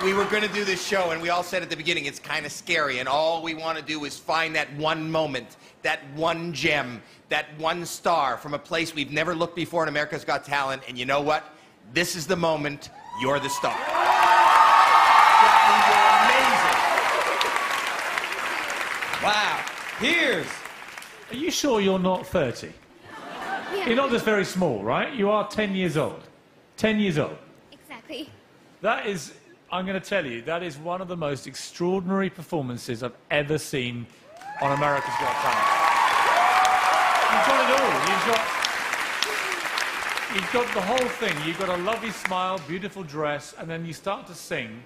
we were going to do this show, and we all said at the beginning it's kind of scary, and all we want to do is find that one moment, that one gem, that one star from a place we've never looked before in America's Got Talent. And you know what? This is the moment. You're the star. Jackie, you're amazing. Wow. Here's. Are you sure you're not 30? Yeah. You're not just very small, right? You are 10 years old. 10 years old. Exactly. That is, I'm going to tell you, that is one of the most extraordinary performances I've ever seen on America's Got Talent. You've got it all. You've got the whole thing. You've got a lovely smile, beautiful dress, and then you start to sing,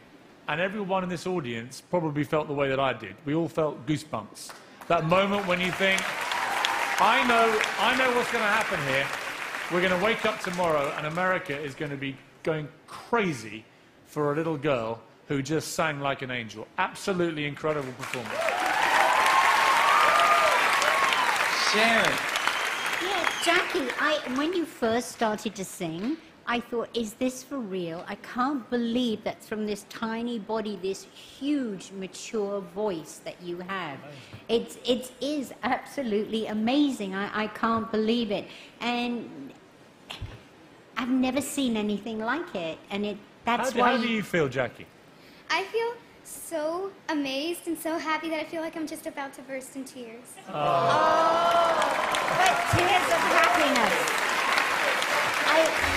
and everyone in this audience probably felt the way that I did. We all felt goosebumps. That moment when you think, I know what's going to happen here. We're going to wake up tomorrow, and America is going to be going crazy for a little girl who just sang like an angel. Absolutely incredible performance. Sharon. Yeah, Jackie, when you first started to sing, I thought, is this for real? I can't believe that from this tiny body, this huge, mature voice that you have. It is absolutely amazing. I can't believe it. And I've never seen anything like it. And that's why... How do you feel, Jackie? I feel so amazed and so happy that I feel like I'm just about to burst in tears. Oh, but tears of happiness.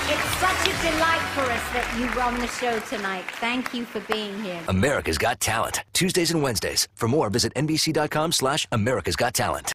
It's such a delight for us that you were on the show tonight. Thank you for being here. America's Got Talent. Tuesdays and Wednesdays. For more, visit NBC.com/America's Got Talent.